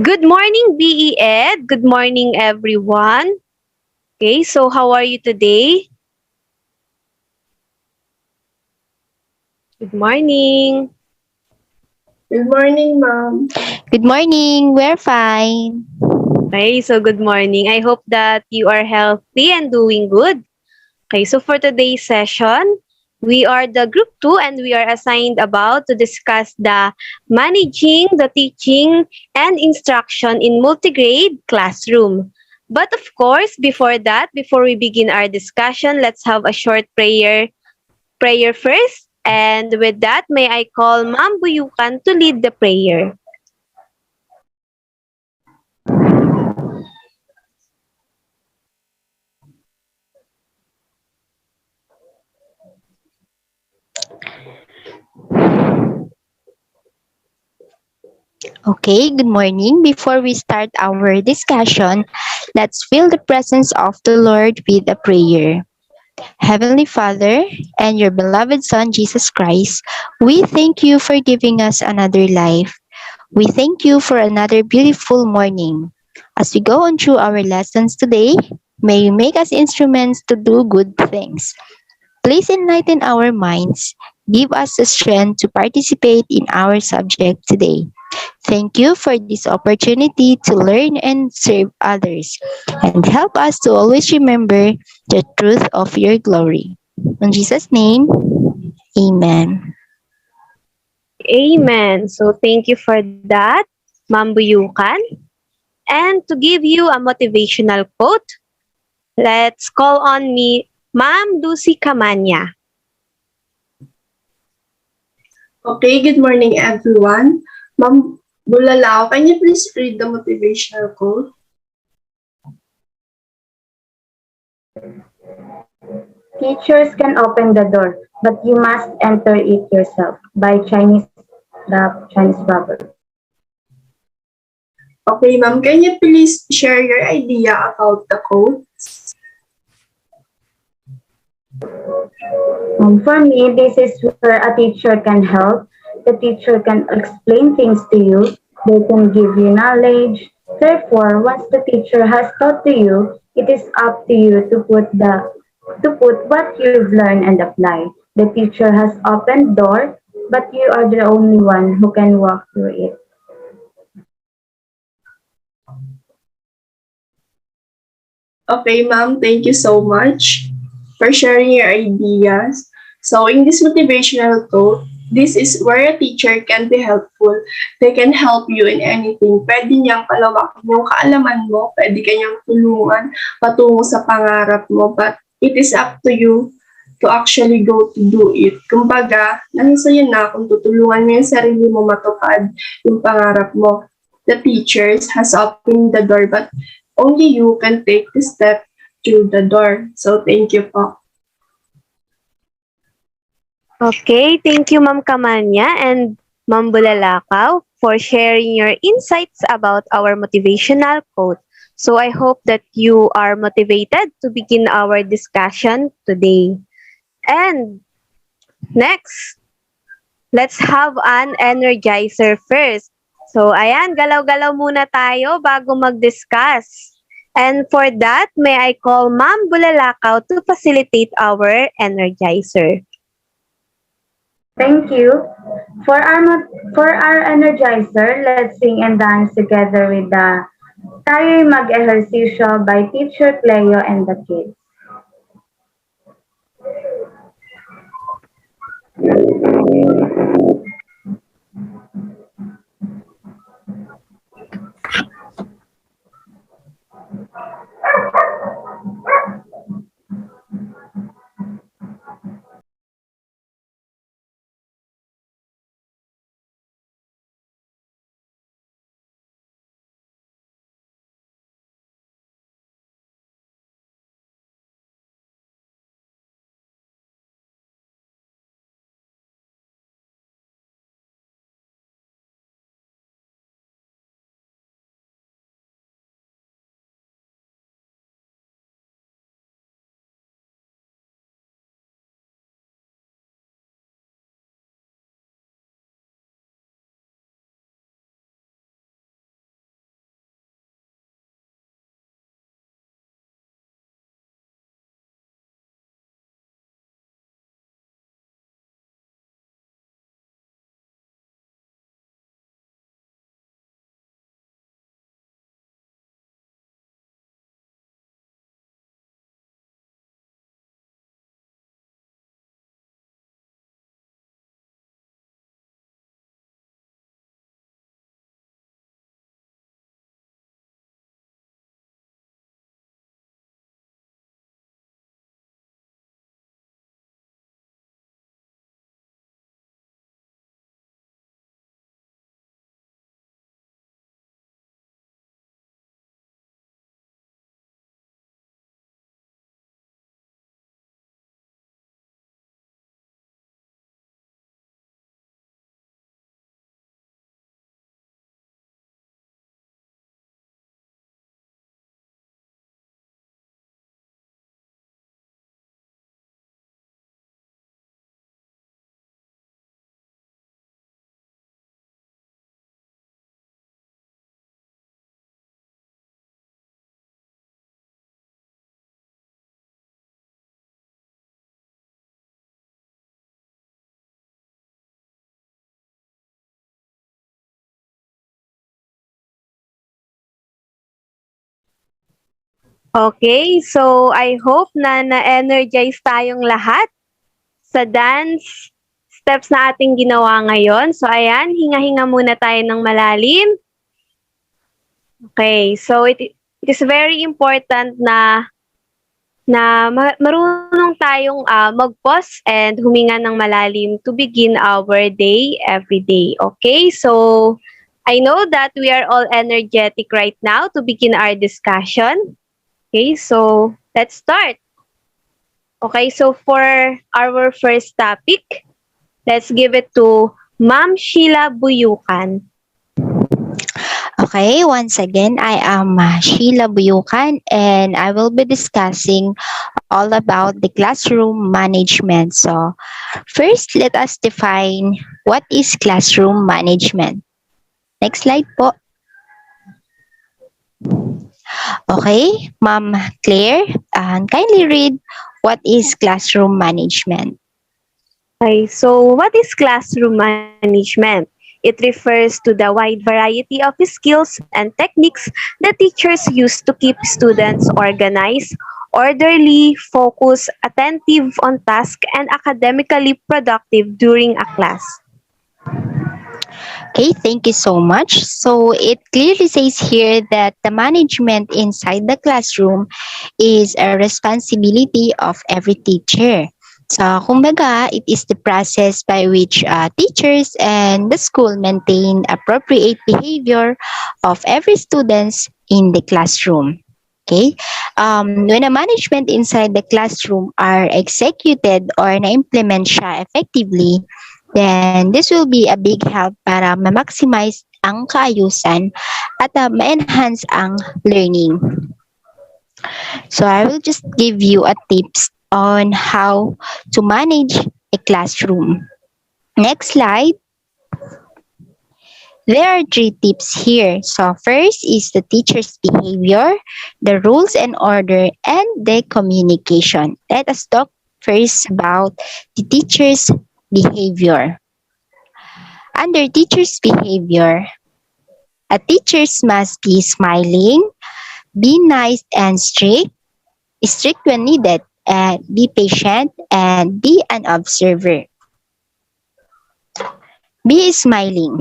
Good morning, BE Ed. Good morning, everyone. Okay, so how are you today? Good morning. Good morning, ma'am. Good morning. We're fine. Okay, so good morning. I hope that you are healthy and doing good. Okay, so for today's session, we are the group 2 and we are assigned about to discuss the managing the teaching and instruction in multigrade classroom. But of course, before we begin our discussion, let's have a short prayer first. And with that, may I call Ma'am Buyukan to lead the prayer. Okay, good morning. Before we start our discussion, let's feel the presence of the Lord with a prayer. Heavenly Father and your beloved Son, Jesus Christ, we thank you for giving us another life. We thank you for another beautiful morning. As we go on through our lessons today, may you make us instruments to do good things. Please enlighten our minds. Give us the strength to participate in our subject today. Thank you for this opportunity to learn and serve others, and help us to always remember the truth of your glory. In Jesus' name, Amen. Amen. So thank you for that, Ma'am Buyukan. And to give you a motivational quote, let's call on me Ma'am Lucy Camania. Okay, good morning, everyone. Ma'am Bulalao, can you please read the motivational quote? Teachers can open the door, but you must enter it yourself. By Chinese proverb. Okay, ma'am, can you please share your idea about the quote? For me, this is where a teacher can help. The teacher can explain things to you. They can give you knowledge. Therefore, once the teacher has taught to you, it is up to you to put what you've learned and apply. The teacher has opened door, but you are the only one who can walk through it. Okay, ma'am, thank you so much for sharing your ideas. So, in this motivational quote, this is where a teacher can be helpful. They can help you in anything. Pwede niyang palawakin yung kaalaman mo, pwede kanyang tulungan patungo sa pangarap mo, but it is up to you to actually go to do it. Kumbaga, nasa sa'yo na kung tutulungan mo yung sarili mo matupad yung pangarap mo. The teachers has opened the door, but only you can take the step through the door. So, thank you po. Okay, thank you Ma'am Camania and Ma'am Bulalakaw for sharing your insights about our motivational quote. So I hope that you are motivated to begin our discussion today. And next, let's have an energizer first. So ayan, galaw-galaw muna tayo bago mag-discuss. And for that, may I call Ma'am Bulalakaw to facilitate our energizer. Thank you. For our energizer, let's sing and dance together with the Tayo'y Mag-Ehersisyo by Teacher Cleo and the kids. Okay, so I hope na na-energize tayong lahat sa dance steps na ating ginawa ngayon. So ayan, hinga-hinga muna tayo ng malalim. Okay, so it is very important na marunong tayong mag-pause and huminga ng malalim to begin our day every day. Okay, so I know that we are all energetic right now to begin our discussion. Okay, so let's start. Okay, so for our first topic, let's give it to Ma'am Sheila Buyukan. Okay, once again, I am Sheila Buyukan and I will be discussing all about the classroom management. So, first, let us define what is classroom management. Next slide po. Okay, Ma'am Claire, kindly read what is classroom management. Okay, so what is classroom management? It refers to the wide variety of skills and techniques that teachers use to keep students organized, orderly, focused, attentive on task, and academically productive during a class. Okay, thank you so much. So it clearly says here that the management inside the classroom is a responsibility of every teacher. So, kumbaga, it is the process by which teachers and the school maintain appropriate behavior of every students in the classroom. Okay, when a management inside the classroom are executed or na-implement siya effectively, then this will be a big help para ma-maximize ang kaayusan at ma-enhance ang learning. So I will just give you a tips on how to manage a classroom. Next slide. There are 3 tips here. So first is the teacher's behavior, the rules and order, and the communication. Let us talk first about the teacher's behavior. Under teacher's behavior, a teachers must be smiling, be nice and strict when needed, and be patient and be an observer. Be smiling.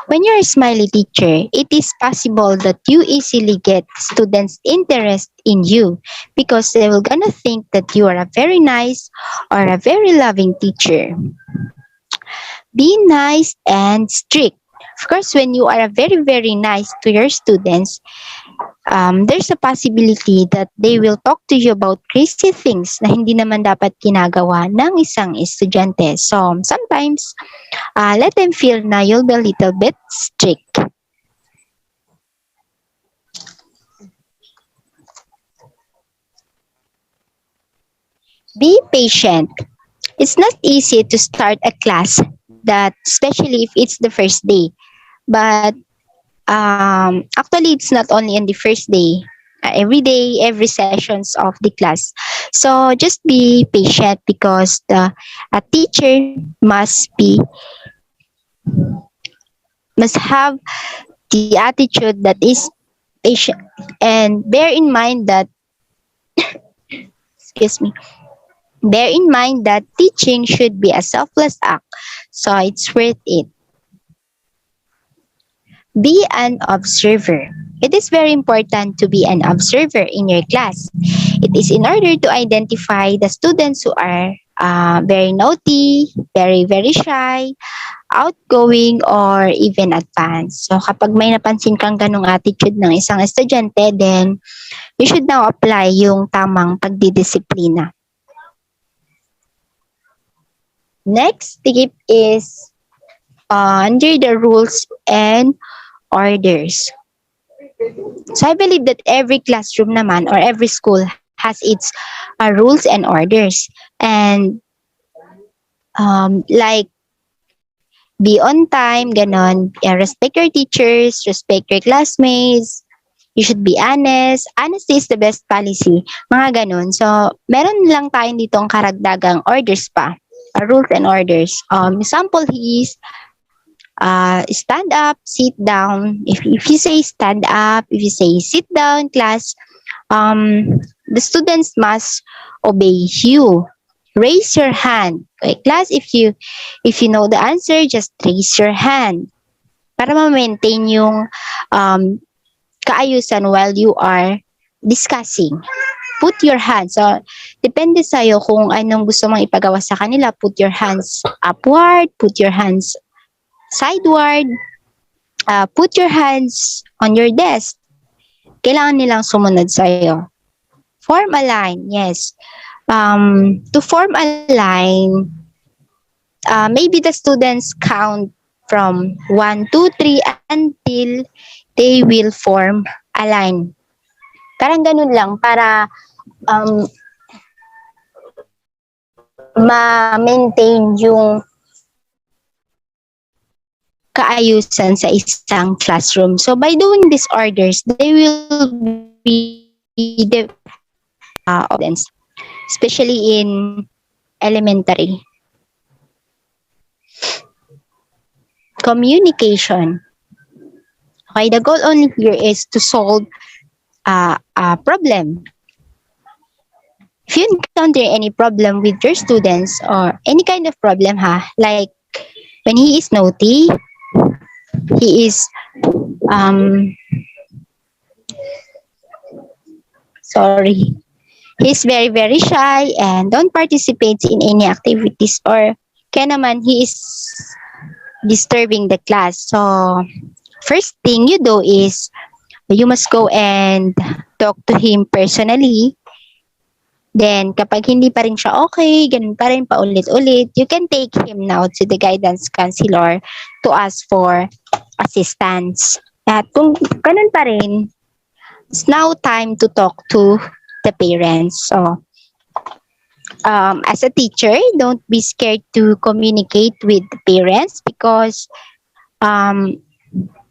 When you're a smiley teacher, it is possible that you easily get students' interest in you because they will gonna think that you are a very nice or a very loving teacher. Be nice and strict. Of course, when you are very, very nice to your students, there's a possibility that they will talk to you about crazy things na hindi naman dapat ginagawa ng isang estudyante. So, sometimes, let them feel na you'll be a little bit strict. Be patient. It's not easy to start a class that, especially if it's the first day. But actually, it's not only on the first day. Every day, every sessions of the class. So just be patient because a teacher must have the attitude that is patient, and bear in mind that excuse me, bear in mind that teaching should be a selfless act, so it's worth it. Be an observer. It is very important to be an observer in your class. It is in order to identify the students who are very naughty, very, very shy, outgoing, or even advanced. So kapag may napansin kang ganong attitude ng isang estudyante, then you should now apply yung tamang pagdidisiplina. Next tip is under the rules and orders. So I believe that every classroom naman or every school has its rules and orders. And like be on time, ganon. Respect your teachers, respect your classmates. You should be honest. Honesty is the best policy. Mga ganon. So, meron lang tayo ditong karagdagang orders pa. Rules and orders. Example is, stand up, sit down. If you say stand up, if you say sit down, class, the students must obey you. Raise your hand. Okay, class, if you know the answer, just raise your hand para ma-maintain yung um, kaayusan while you are discussing. Put your hands. So, depende sa'yo kung anong gusto mong ipagawa sa kanila. Put your hands upward, put your hands sideward, put your hands on your desk. Kailangan nilang sumunod sa'yo. Form a line, yes. To form a line, maybe the students count from 1, 2, 3 until they will form a line. Parang ganun lang para ma-maintain yung kaayusan sa isang classroom. So by doing these orders, they will be the students, especially in elementary. Communication. Okay, the goal only here is to solve a problem. If you encounter any problem with your students or any kind of problem, like when he is naughty, he is sorry, he's very very shy and don't participate in any activities, or kaya naman he is disturbing the class. So first thing you do is you must go and talk to him personally. Then, kapag hindi pa rin siya okay, ganun pa rin paulit-ulit, you can take him now to the guidance counselor to ask for assistance. At kung ganun pa rin, it's now time to talk to the parents. So, as a teacher, don't be scared to communicate with the parents because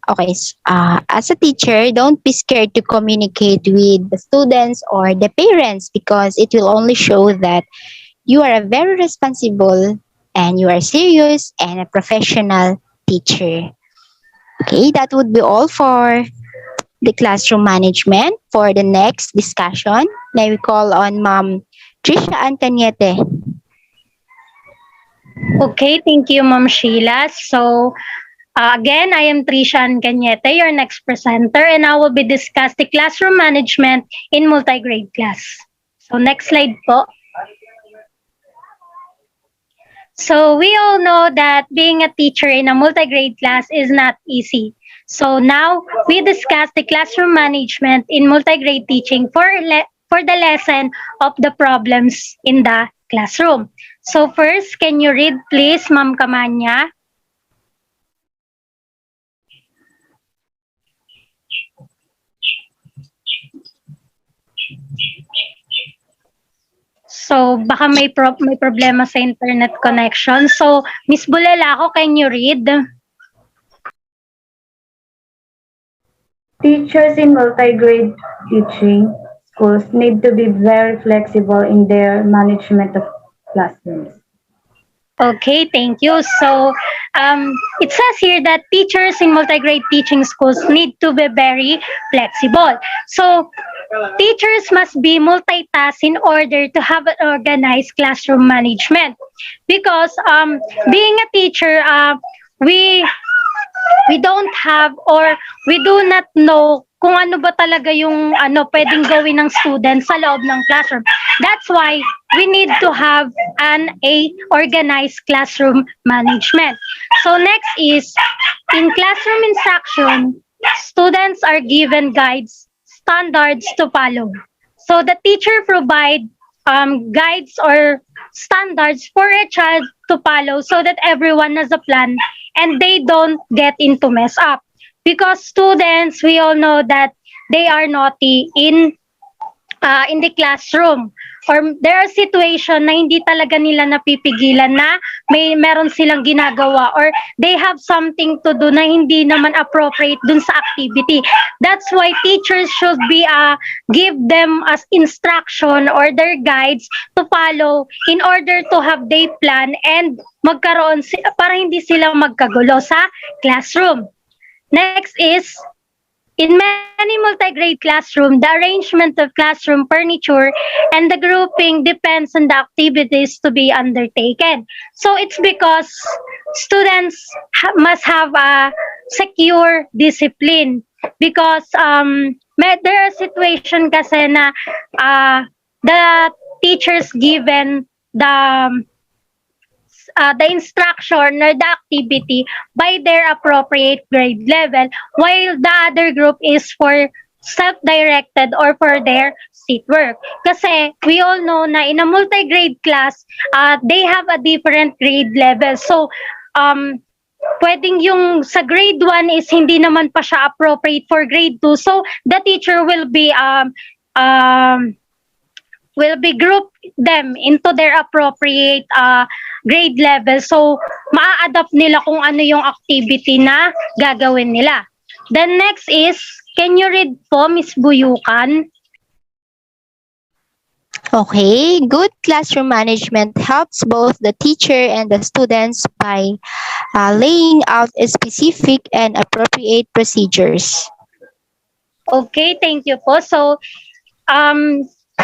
as a teacher, don't be scared to communicate with the students or the parents because it will only show that you are a very responsible and you are serious and a professional teacher. Okay, that would be all for the classroom management. For the next discussion, may we call on Ma'am Trisha Antaniete. Okay, thank you, Ma'am Sheila. So, again, I am Trisha Cañete, your next presenter, and I will be discuss the classroom management in multigrade class. So, next slide po. So, we all know that being a teacher in a multigrade class is not easy. So, now we discuss the classroom management in multigrade teaching for the lesson of the problems in the classroom. So, first, can you read, please, Ma'am Kamanya? So, baka may problema sa internet connection. So, Miss Bulalako, can you read? Teachers in multigrade teaching schools need to be very flexible in their management of classrooms. Okay, thank you. So, it says here that teachers in multigrade teaching schools need to be very flexible. So, teachers must be multitask in order to have an organized classroom management. Because being a teacher, we don't have or we do not know kung ano ba talaga yung pwedeng gawin ng student sa loob ng classroom. That's why we need to have a organized classroom management. So next is, in classroom instruction, students are given guides, standards to follow. So the teacher provide guides or standards for a child to follow so that everyone has a plan and they don't get into mess up. Because students, we all know that they are naughty in the classroom. or there are situation na hindi talaga nila napipigilan na meron silang ginagawa or they have something to do na hindi naman appropriate dun sa activity. That's why teachers should be give them as instruction or their guides to follow in order to have their plan and magkaroon para hindi sila magkagulo sa classroom. Next is, in many multi-grade classroom, the arrangement of classroom furniture and the grouping depends on the activities to be undertaken. So it's because students must have a secure discipline because there are situation kasi na the teachers given the instruction or the activity by their appropriate grade level, while the other group is for self-directed or for their seat work. Kasi we all know na in a multi-grade class, they have a different grade level. So, pwedeng yung sa grade 1 is hindi naman pa siya appropriate for grade 2. So, the teacher will be group them into their appropriate grade level. So, maa-adapt nila kung ano yung activity na gagawin nila. Then next is, can you read po, Miss Buyukan? Okay, good classroom management helps both the teacher and the students by laying out specific and appropriate procedures. Okay, thank you po. So,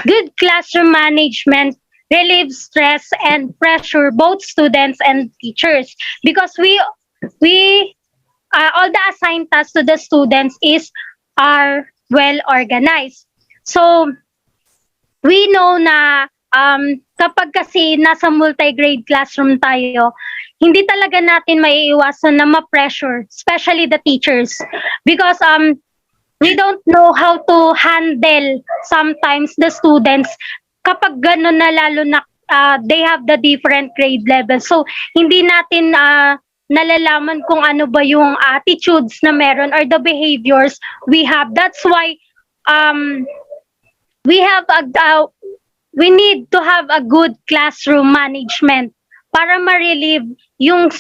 good classroom management relieves stress and pressure both students and teachers because we all the assigned tasks to the students are well organized. So we know na kapag kasi nasa multi-grade classroom tayo, hindi talaga natin maiiwasan na ma-pressure, especially the teachers, because we don't know how to handle sometimes the students kapag gano'n na, lalo na they have the different grade level. So, hindi natin nalalaman kung ano ba yung attitudes na meron or the behaviors we have. That's why we need to have a good classroom management para ma-relieve yung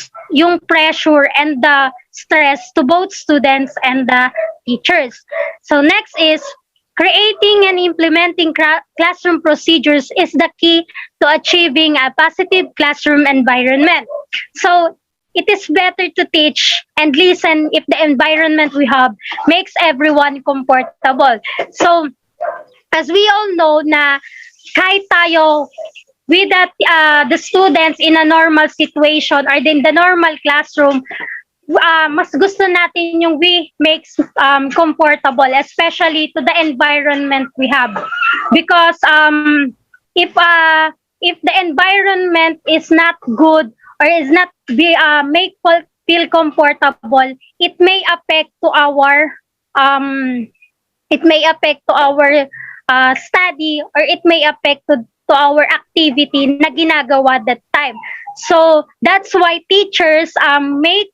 pressure and the stress to both students and the teachers. So next is, creating and implementing classroom procedures is the key to achieving a positive classroom environment. So it is better to teach and listen if the environment we have makes everyone comfortable. So as we all know na kahit tayo with the students in a normal situation or in the normal classroom, mas gusto natin yung we makes comfortable, especially to the environment we have. Because if the environment is not good or is not make feel comfortable, it may affect to our study, or it may affect to our activity na ginagawa that time. So that's why teachers make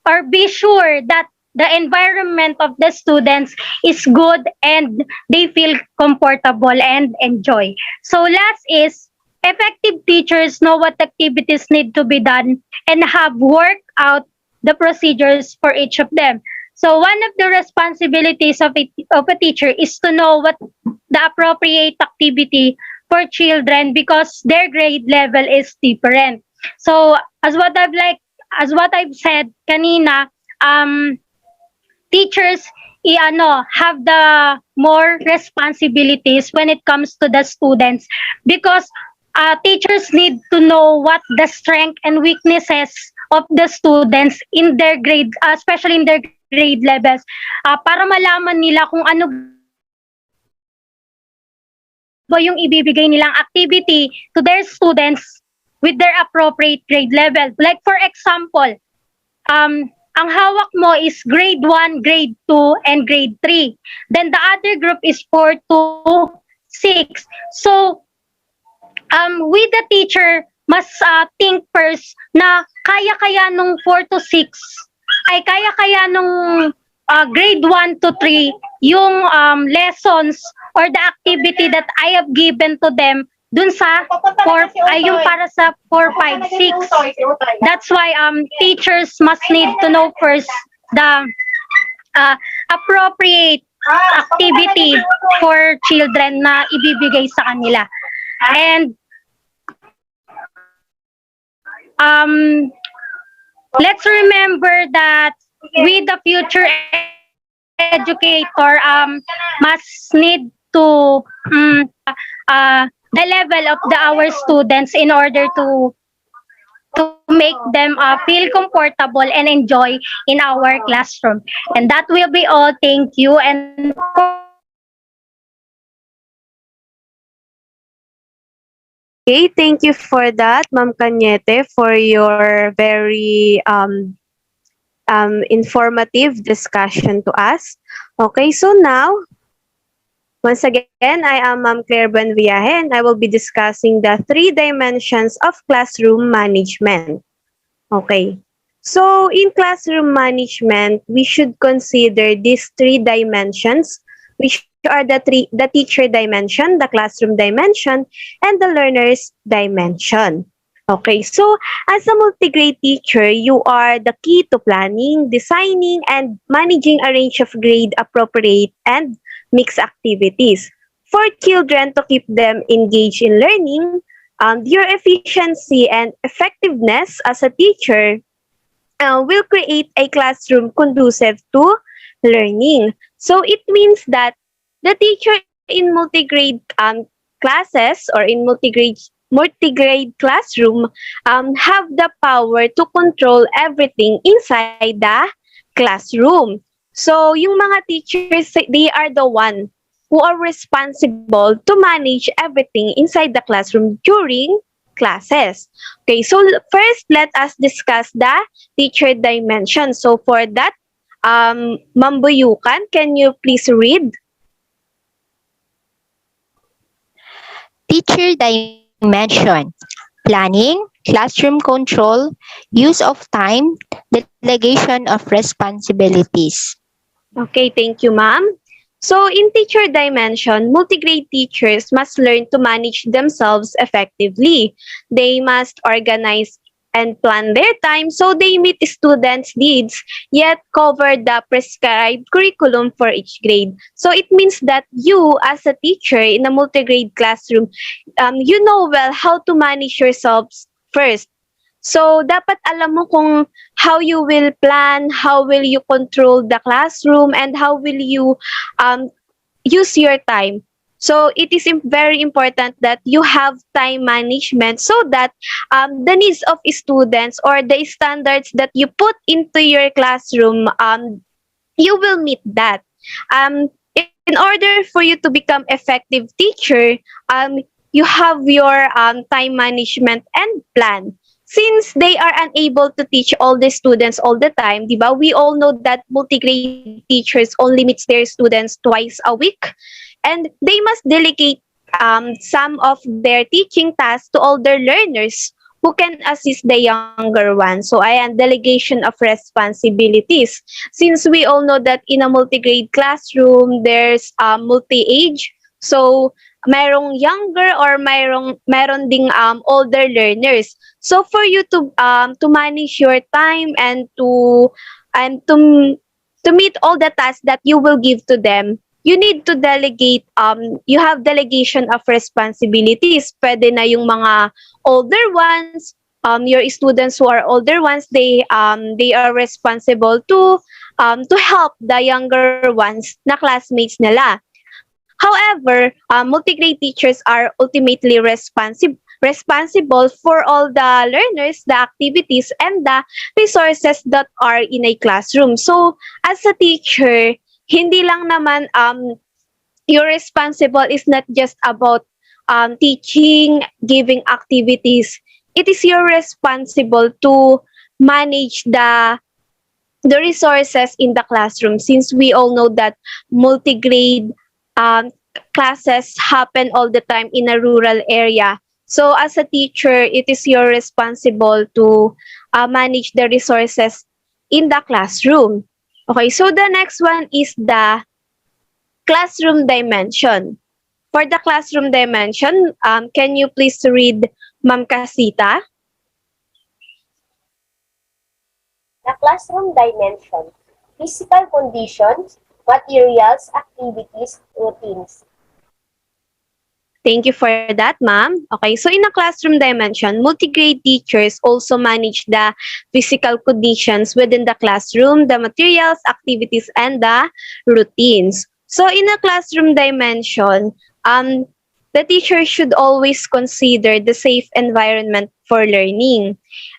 or be sure that the environment of the students is good and they feel comfortable and enjoy. So last is, effective teachers know what activities need to be done and have worked out the procedures for each of them. So one of the responsibilities of a teacher is to know what the appropriate activity for children because their grade level is different. So as what I've said kanina, teachers have the more responsibilities when it comes to the students because teachers need to know what the strength and weaknesses of the students in their grade, especially in their grade levels, para malaman nila kung ano ba yung ibibigay nilang activity to their students with their appropriate grade level. Like for example, ang hawak mo is grade 1, grade 2, and grade 3. Then the other group is 4 to 6. So, with the teacher, must think first na kaya-kaya nung 4 to 6, ay kaya-kaya nung grade 1 to 3 yung lessons or the activity that I have given to them dun sa yung para sa 4, 5, 6. That's why teachers must need to know first the appropriate activity for children na ibibigay sa kanila. And let's remember that we, the future educator, must need to the level of our students in order to make them feel comfortable and enjoy in our classroom. And that will be all. Thank you. And Okay, thank you for that, Ma'am Cañete, for your very informative discussion to us. Okay, so now, once again, I am Ma'am Claire Buenviaje and I will be discussing the 3 dimensions of classroom management. Okay, so in classroom management, we should consider these 3 dimensions, which are the teacher dimension, the classroom dimension, and the learner's dimension. Okay, so as a multigrade teacher, you are the key to planning, designing, and managing a range of grade appropriate and mixed activities for children to keep them engaged in learning. Your efficiency and effectiveness as a teacher will create a classroom conducive to learning. So it means that the teacher in multigrade classes or in multigrade classroom have the power to control everything inside the classroom. So yung mga teachers, they are the one who are responsible to manage everything inside the classroom during classes. Okay, so first let us discuss the teacher dimension. So for that, Ma'am Buyukan, can you please read? Teacher dimension: planning, classroom control, use of time, delegation of responsibilities. Okay, thank you, ma'am. So in teacher dimension, multigrade teachers must learn to manage themselves effectively. They must organize and plan their time so they meet students' needs, yet cover the prescribed curriculum for each grade. So it means that you, as a teacher in a multigrade classroom, you know well how to manage yourselves first. So, dapat alam mo kung how you will plan, how will you control the classroom, and how will you use your time. So, it is very important that you have time management so that the needs of students or the standards that you put into your classroom, you will meet that. In order for you to become effective teacher, you have your time management and plan. Since they are unable to teach all the students all the time, di ba? We all know that multigrade teachers only meets their students twice a week, and they must delegate some of their teaching tasks to older learners who can assist the younger ones. So, ayan, delegation of responsibilities. Since we all know that in a multigrade classroom, there's multi-age. So, mayroong younger or mayroon ding older learners. So for you to manage your time and to meet all the tasks that you will give to them, you need to delegate, you have delegation of responsibilities. Pwede na yung mga older ones, your students who are older ones, they are responsible to help the younger ones na classmates nila. However, multigrade teachers are ultimately responsible for all the learners, the activities, and the resources that are in a classroom. So, as a teacher, hindi lang naman your responsible is not just about teaching, giving activities. It is your responsible to manage the resources in the classroom, since we all know that multigrade classes happen all the time in a rural area. So as a teacher, it is your responsible to manage the resources in the classroom. Okay, so the next one is the classroom dimension. For the classroom dimension, can you please read Ma'am Casita? The classroom dimension, physical conditions, materials, activities, routines. Thank you for that, ma'am. Okay, so in a classroom dimension, multigrade teachers also manage the physical conditions within the classroom, the materials, activities, and the routines. So in a classroom dimension, the teacher should always consider the safe environment for learning.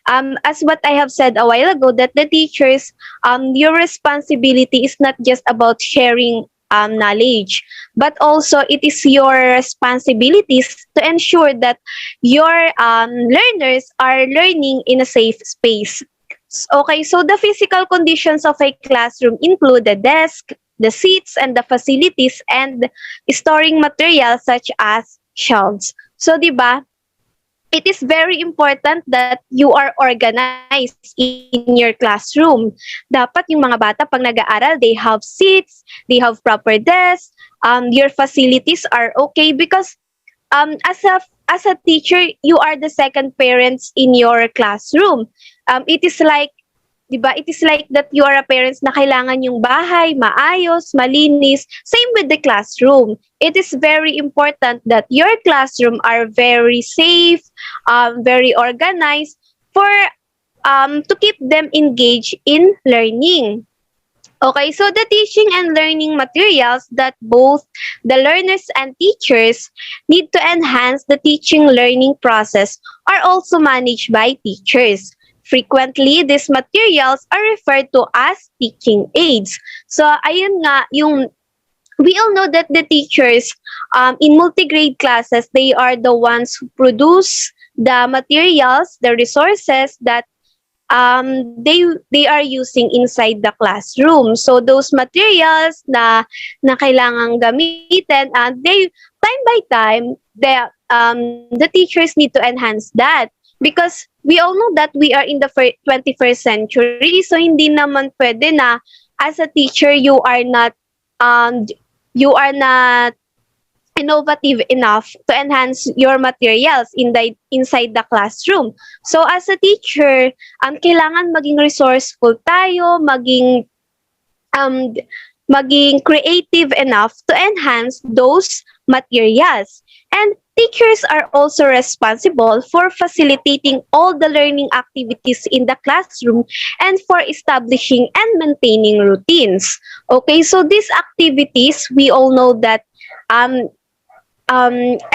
As what I have said a while ago, that the teachers, your responsibility is not just about sharing knowledge, but also it is your responsibilities to ensure that your learners are learning in a safe space. Okay, so the physical conditions of a classroom include the desk, the seats, and the facilities, and storing materials such as shelves. So, di ba, it is very important that you are organized in your classroom. Dapat yung mga bata pag nag-aaral, they have seats, they have proper desks, your facilities are okay because as a teacher, you are the second parents in your classroom. It is like, 'di ba? It is like that you are a parents na kailangan yung bahay maayos, malinis. Same with the classroom. It is very important that your classroom are very safe, very organized for to keep them engaged in learning. Okay, so the teaching and learning materials that both the learners and teachers need to enhance the teaching learning process are also managed by teachers. Frequently, these materials are referred to as teaching aids. So, ayun nga, yung we all know that the teachers in multigrade classes, they are the ones who produce the materials, the resources that they are using inside the classroom. So those materials na kailangang gamitin, they time by time the teachers need to enhance that because we all know that we are in the 21st century, so hindi naman pwede na as a teacher um you are not innovative enough to enhance your materials inside the classroom. So as a teacher, kailangan maging resourceful tayo, um, maging creative enough to enhance those materials. And teachers are also responsible for facilitating all the learning activities in the classroom and for establishing and maintaining routines. Okay, so these activities, we all know that um,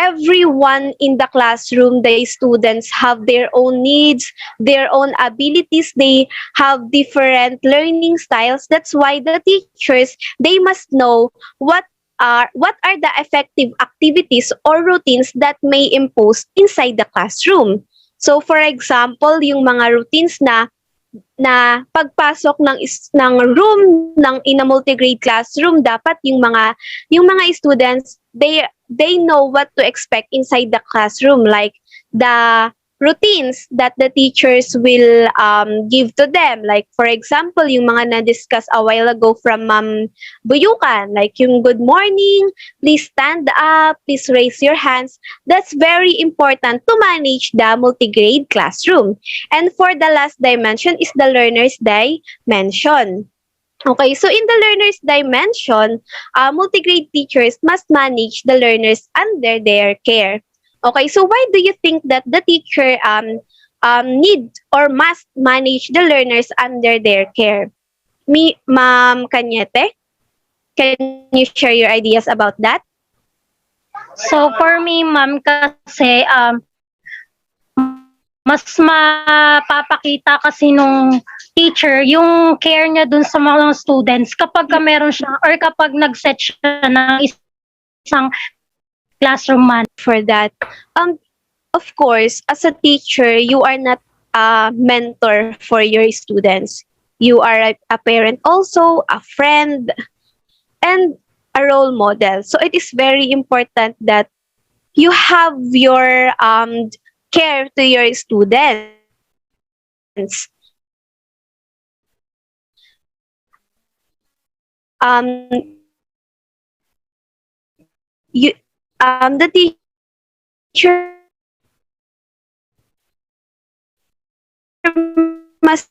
everyone in the classroom, the students have their own needs, their own abilities, they have different learning styles. That's why the teachers, they must know what are the effective activities or routines that may impose inside the classroom. So for example, yung mga routines na pagpasok ng room ng in a multigrade classroom, dapat yung mga students, they know what to expect inside the classroom, like the routines that the teachers will give to them, like for example yung mga na-discuss a while ago from Buyukan, like yung good morning, please stand up, please raise your hands. That's very important to manage the multigrade classroom. And for the last dimension is the learner's dimension. Okay, so in the learner's dimension, multigrade teachers must manage the learners under their care. Okay, so why do you think that the teacher need or must manage the learners under their care? Ma'am Cañete, can you share your ideas about that? So for me, ma'am, kasi mas mapapakita kasi nung teacher yung care niya dun sa mga students kapag ka meron siya or kapag nag-set siya ng isang classroom man. For that, of course, as a teacher, you are not a mentor for your students. You are a parent also, a friend, and a role model. So it is very important that you have your care to your students. the teacher must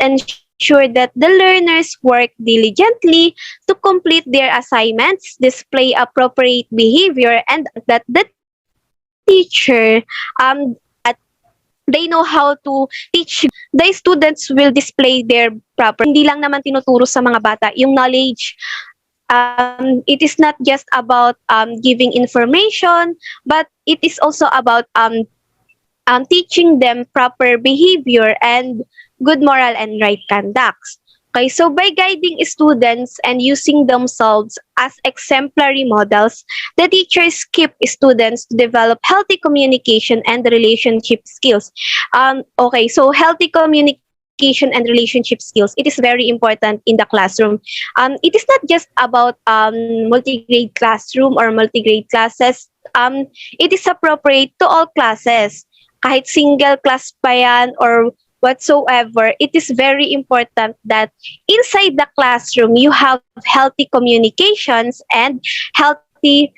ensure that the learners work diligently to complete their assignments, display appropriate behavior, and that the teacher that they know how to teach the students will display their proper. Hindi lang naman tinuturo sa mga bata yung knowledge. It is not just about giving information, but it is also about teaching them proper behavior and good moral and right conducts. Okay, so by guiding students and using themselves as exemplary models, the teachers keep students to develop healthy communication and relationship skills. Okay, so healthy communication and relationship skills, it is very important in the classroom. It is not just about multi-grade classroom or multi-grade classes. It is appropriate to all classes. Kahit single class pa yan or whatsoever, it is very important that inside the classroom, you have healthy communications and healthy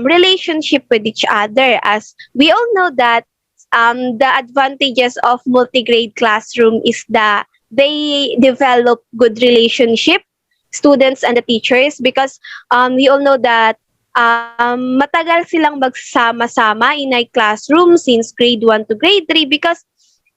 relationship with each other. As we all know that the advantages of multi-grade classroom is that they develop good relationship, students and the teachers, because we all know that matagal silang magsama-sama in a classroom since grade 1 to grade 3 because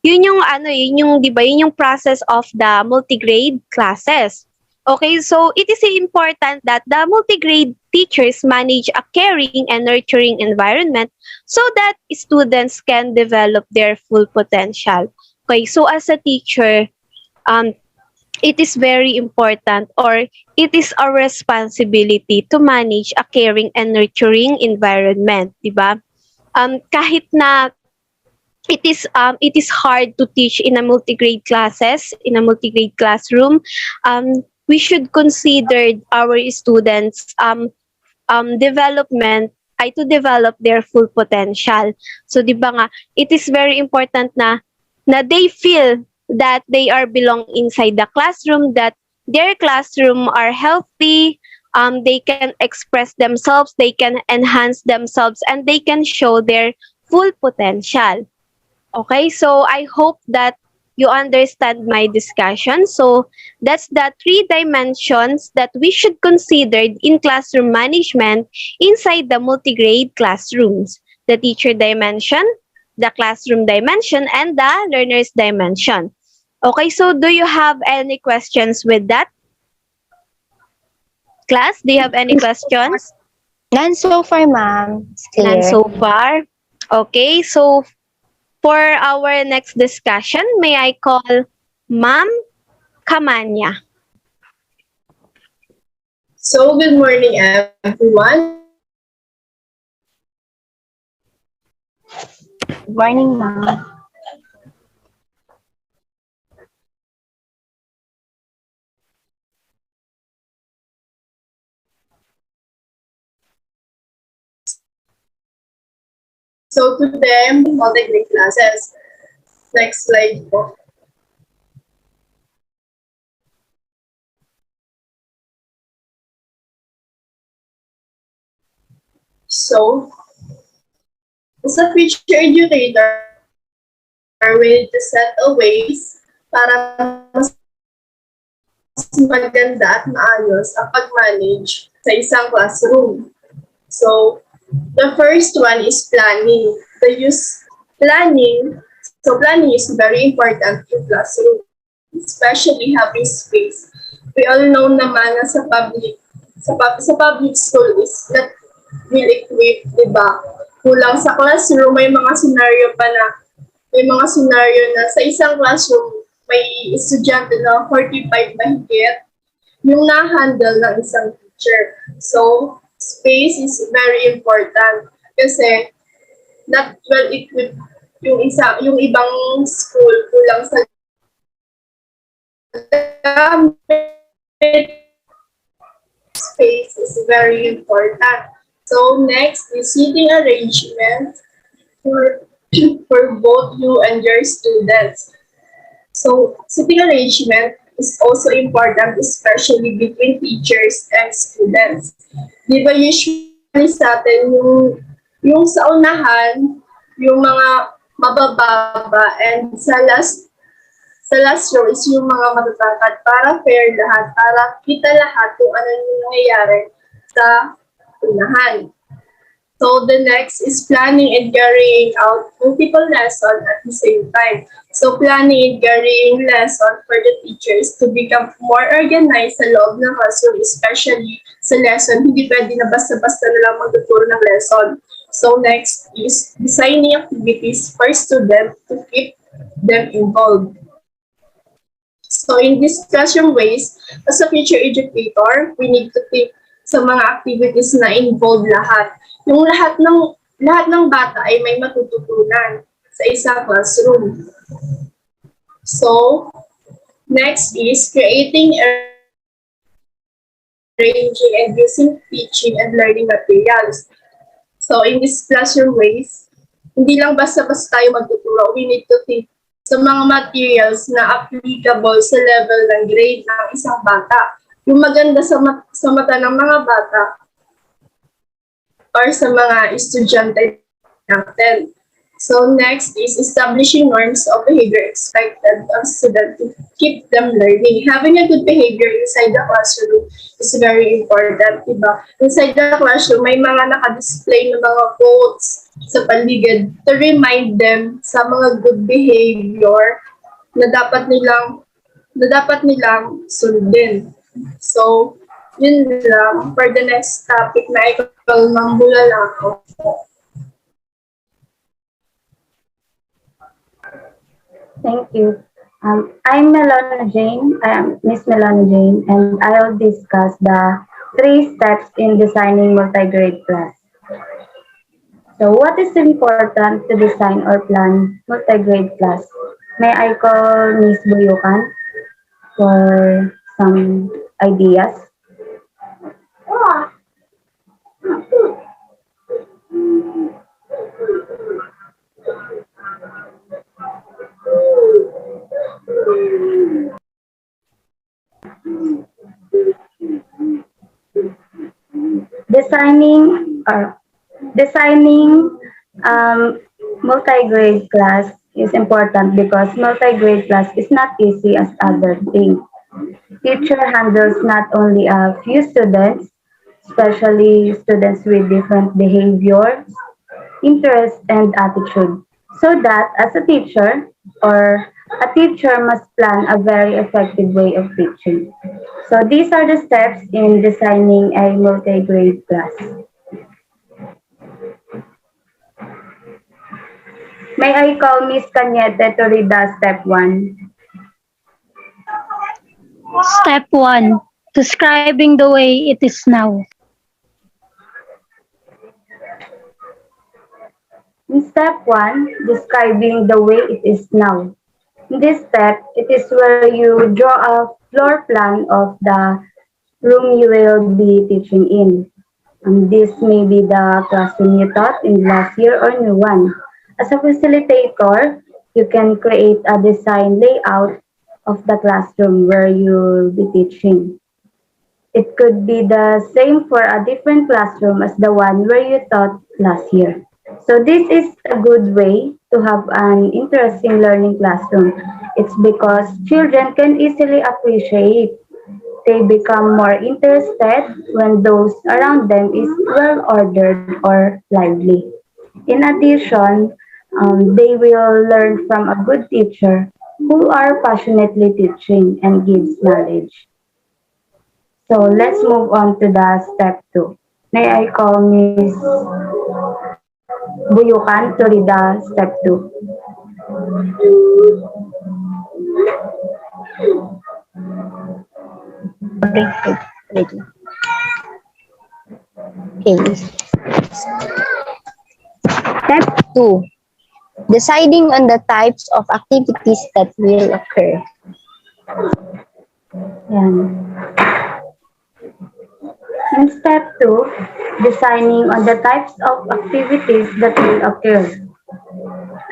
yun yung yun yung 'di ba, yun yung process of the multigrade classes. Okay, so it is important that the multigrade teachers manage a caring and nurturing environment so that students can develop their full potential. Okay, so as a teacher, it is very important or it is our responsibility to manage a caring and nurturing environment, 'di ba? Kahit na it is hard to teach in a multigrade classes, in a multigrade classroom, we should consider our students development ay to develop their full potential. So 'di ba nga, it is very important na they feel that they are belong inside the classroom, that their classroom are healthy, they can express themselves, they can enhance themselves, and they can show their full potential. Okay, so I hope that you understand my discussion. So that's the three dimensions that we should consider in classroom management inside the multigrade classrooms. The teacher dimension, the classroom dimension, and the learner's dimension. Okay, so do you have any questions with that? Class, do you have any questions? None so far, ma'am. It's None clear. so far. Okay, so for our next discussion, may I call Ma'am Kamanya. So, good morning, everyone. Good morning, ma'am. So, today, multi-grade classes. Next slide po. So, as a future educator, we need to set a ways para mas maganda at maayos ang pag-manage sa isang classroom. So, the first one is planning. Planning. So, planning is very important in classroom, especially having space. We all know naman na sa public school is not well equipped, di ba? Kulang sa classroom, may mga scenario na sa isang classroom may estudyante na 45 mahigit yung na-handle ng isang teacher. So, space is very important kasi not well equipped yung ibang school, kulang sa space is very important. So next is seating arrangement for both you and your students. So seating arrangement is also important, especially between teachers and students. Di ba usually sa atin yung sa unahan, yung mga mabababa, and sa last row is yung mga matatangkad para fair lahat, para kita lahat kung ano yung nangyayari sa unahan. So the next is planning and carrying out multiple lessons at the same time. So planning and carrying lesson for the teachers to become more organized sa loob ng classroom, especially sa lesson. Hindi pwede na basta-basta na lang magtuturo ng lesson. So next is designing activities for students to keep them involved. So in this classroom ways, as a future educator, we need to think sa mga activities na involve lahat. Yung lahat ng bata ay may matututunan sa isang classroom. So, next is creating, arranging, and using teaching and learning materials. So, in this classroom ways, hindi lang basta-basta tayo magtuturo. We need to think sa mga materials na applicable sa level ng grade ng isang bata. Yung maganda sa mata ng mga bata or sa mga estudyante natin. So next is establishing norms of behavior expected of students to keep them learning. Having a good behavior inside the classroom is very important, diba? Inside the classroom, may mga naka-display na mga quotes sa paligid to remind them sa mga good behavior na dapat nilang sundin. So, yun lang. For the next topic na ikaw, Ma'am Bulalakaw. Thank you. I'm Melona Jane. I am Miss Melona Jane, and I will discuss the 3 steps in designing multigrade class. So, what is important to design or plan multigrade class? May I call Miss Buyukan for some ideas? Designing multi-grade class is important because multi-grade class is not easy as other things. Teacher handles not only a few students, especially students with different behaviors, interests, and attitude. So that as a teacher or a teacher must plan a very effective way of teaching. So these are the steps in designing a multi-grade class. May I call Miss Cañete to read the step 1? Step 1. Describing the way it is now. In step 1, describing the way it is now. In this step, it is where you draw a floor plan of the room you will be teaching in. This may be the classroom you taught in last year or new one. As a facilitator, you can create a design layout of the classroom where you'll be teaching. It could be the same for a different classroom as the one where you taught last year. So this is a good way to have an interesting learning classroom. It's because children can easily appreciate. They become more interested when those around them is well ordered or lively. In addition, they will learn from a good teacher who are passionately teaching and gives knowledge. So let's move on to the step 2. May I call Miss Buyukan to read the step 2? Ready. Okay. Step 2. Deciding on the types of activities that will occur. Yan. In step 2, designing on the types of activities that will occur.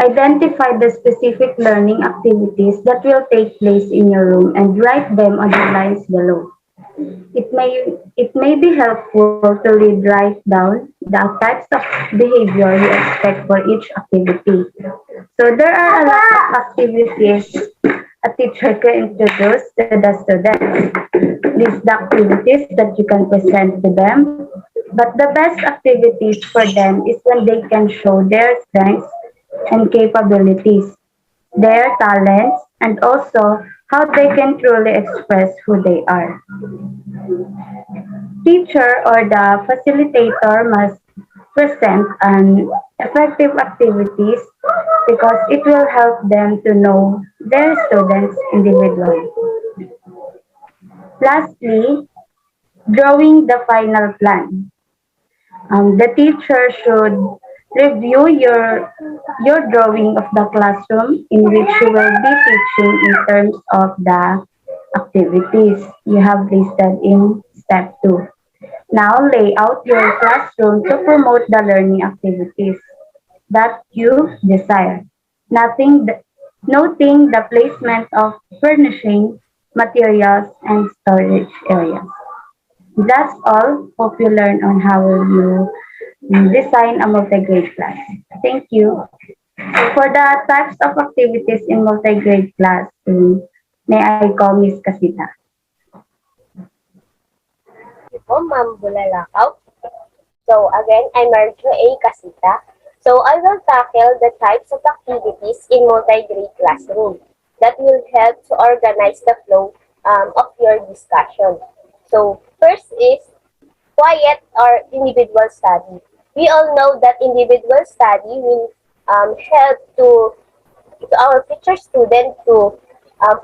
Identify the specific learning activities that will take place in your room and write them on the lines below. It may be helpful to write down the types of behavior you expect for each activity. So there are a lot of activities a teacher can introduce to the students. List the activities that you can present to them. But the best activities for them is when they can show their strengths and capabilities, their talents, and also how they can truly express who they are. Teacher or the facilitator must present an effective activities because it will help them to know their students individually. Lastly, drawing the final plan. The teacher should review your drawing of the classroom in which you will be teaching in terms of the activities you have listed in step 2. Now lay out your classroom to promote the learning activities that you desire. Nothing, noting the placement of furnishing, materials, and storage areas. That's all. Hope you learn on how you design a multi-grade class. Thank you. For the types of activities in multi-grade class, may I call Miss Casita? Thank you po, Ma'am Bulalakaw. So again, I'm Marjo A. Casita. So I will tackle the types of activities in multi-grade classroom that will help to organize the flow of your discussion. So first is quiet or individual study. We all know that individual study will help to our future student to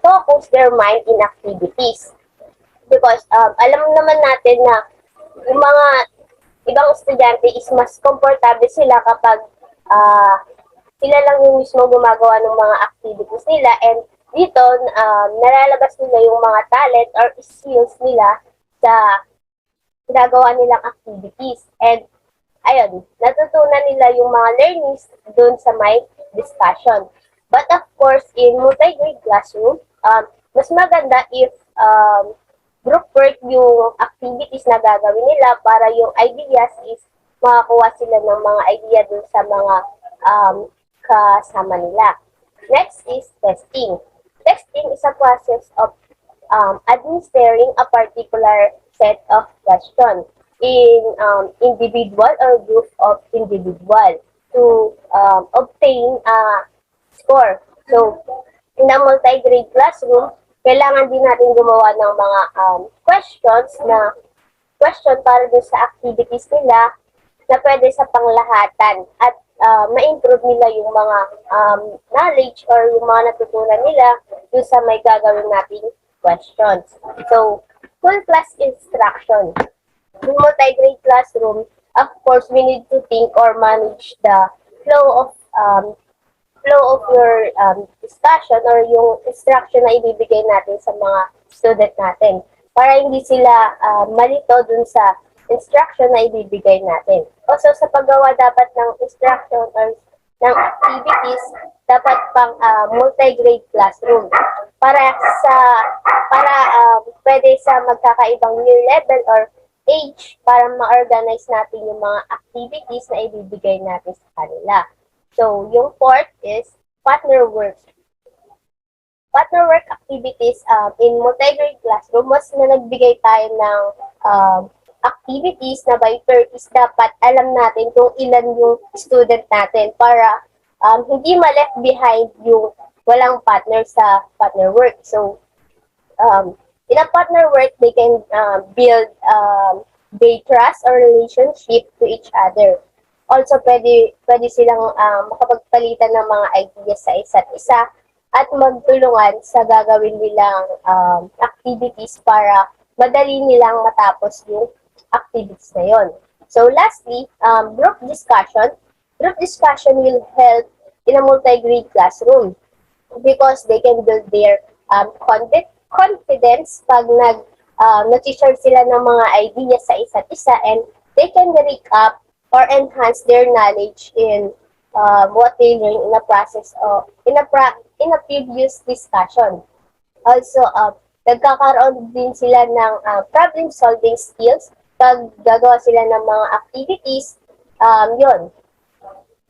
focus their mind in activities. Because alam naman natin na yung mga ibang estudyante is mas komportable sila kapag ah, sila lang yung mismo gumagawa ng mga activities nila and dito nalalabas nila yung mga talent or skills nila sa ginagawa nilang activities. And ayun, natutunan nila yung mga learnings doon sa may discussion. But of course, in multi-grade classroom, mas maganda if group work yung activities na gagawin nila para yung ideas is makakuha sila ng mga idea dun sa mga kasama nila. Next is testing. Testing is a process of administering a particular set of questions in individual or group of individual to obtain a score. So, in a multi-grade classroom, kailangan din natin gumawa ng mga question para dun sa activities nila na pwede sa panglahatan at ma-improve nila yung mga knowledge or yung mga natutunan nila dun sa may gagawin nating questions. So, full class instruction. In multi-grade classroom, of course, we need to think or manage the flow of your discussion or yung instruction na ibibigay natin sa mga student natin para hindi sila malito dun sa instruction na ibibigay natin. Also, sa paggawa dapat ng instruction or ng activities, dapat pang multi-grade classroom para pwede sa magkakaibang year level or age para ma-organize natin yung mga activities na ibibigay natin sa kanila. So, yung fourth is partner work. Partner work activities in multi-grade classroom, mas na nagbigay tayo ng activities na by 30s, dapat alam natin kung ilan yung student natin para hindi ma-left behind yung walang partner sa partner work. So, in a partner work, they can build their trust or relationship to each other. Also, pwede silang makapagpalitan ng mga ideas sa isa't isa at magtulungan sa gagawin nilang activities para madali nilang matapos yung activities na yon. So, lastly, group discussion. Group discussion will help in a multi-grade classroom because they can build their confidence pag nag-share sila ng mga ideas sa isa't isa and they can recap or enhance their knowledge in what they learn in a process of in a previous discussion. Also, nagkakaroon din sila ng problem-solving skills pag gagawa sila ng mga activities. Yun.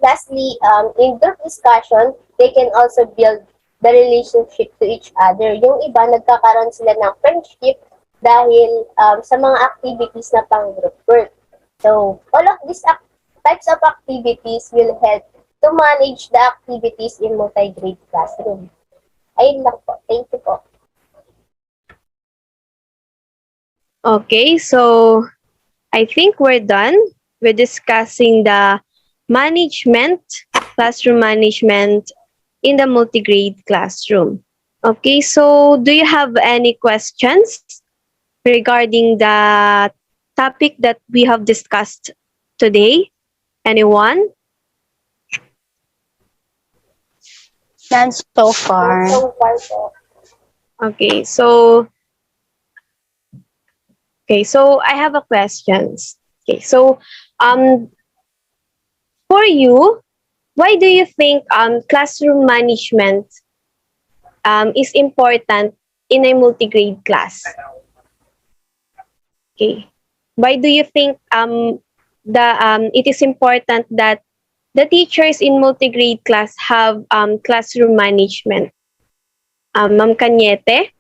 Lastly, in group discussion, they can also build the relationship to each other. Yung iba, nagkakaroon sila ng friendship dahil sa mga activities na pang group work. So, all of these types of activities will help to manage the activities in multi-grade classroom. Ayun lang po. Thank you po. Okay, so I think we're done with discussing the management, classroom management in the multigrade classroom. Okay, so do you have any questions regarding the topic that we have discussed today? Anyone? None so far. So far po. Okay, I have a questions. Okay, so for you, why do you think classroom management is important in a multigrade class? Okay, why do you think it is important that the teachers in multigrade class have classroom management? Ma'am Cañete,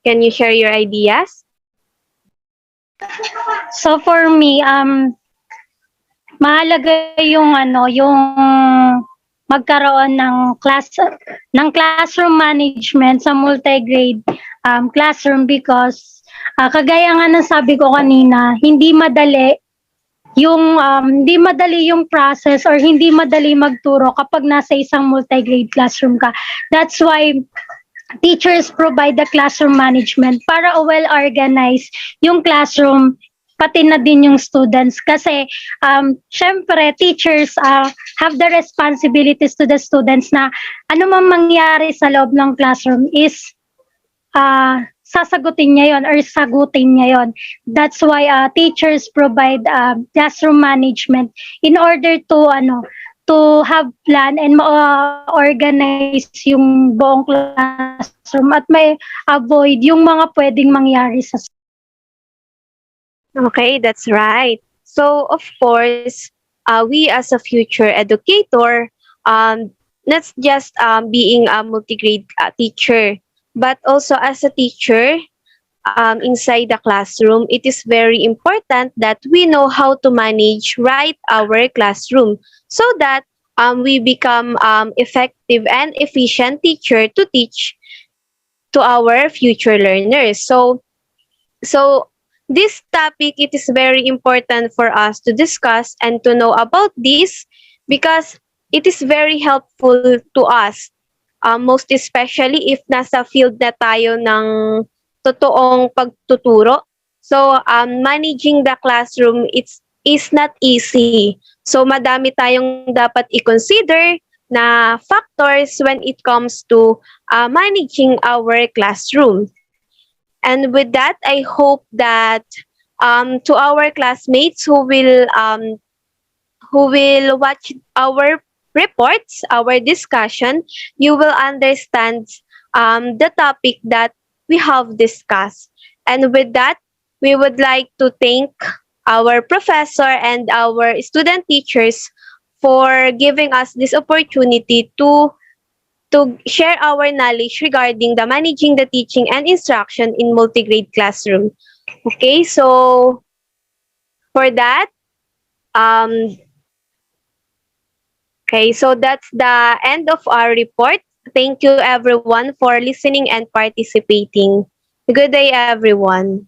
can you share your ideas? So for me, mahalaga yung magkaroon ng classroom management sa multigrade classroom because kagaya nga ng sabi ko kanina, hindi madali yung process or hindi madali magturo kapag nasa isang multigrade classroom ka. That's why teachers provide the classroom management para well-organized yung classroom, pati na din yung students. Kasi, syempre, teachers have the responsibilities to the students na ano man mangyari sa loob ng classroom is sasagutin niya yon or sagutin niya yon. That's why teachers provide classroom management in order to have plan and ma-organize yung buong classroom at may avoid yung mga pwedeng mangyari sa Okay, that's right. So, of course, we as a future educator, not just being a multigrade teacher, but also as a teacher inside the classroom, it is very important that we know how to manage right our classroom so that we become effective and efficient teacher to teach to our future learners. So this topic, it is very important for us to discuss and to know about this because it is very helpful to us, most especially if nasa field na tayo ng totoong pagtuturo. So, managing the classroom, is not easy. So, madami tayong dapat i-consider na factors when it comes to managing our classroom. And with that, I hope that to our classmates who will watch our reports, our discussion, you will understand the topic that we have discussed. And with that, we would like to thank our professor and our student teachers for giving us this opportunity to share our knowledge regarding the managing the teaching and instruction in multigrade classroom. Okay, so for that, so that's the end of our report. Thank you everyone for listening and participating. Good day, everyone.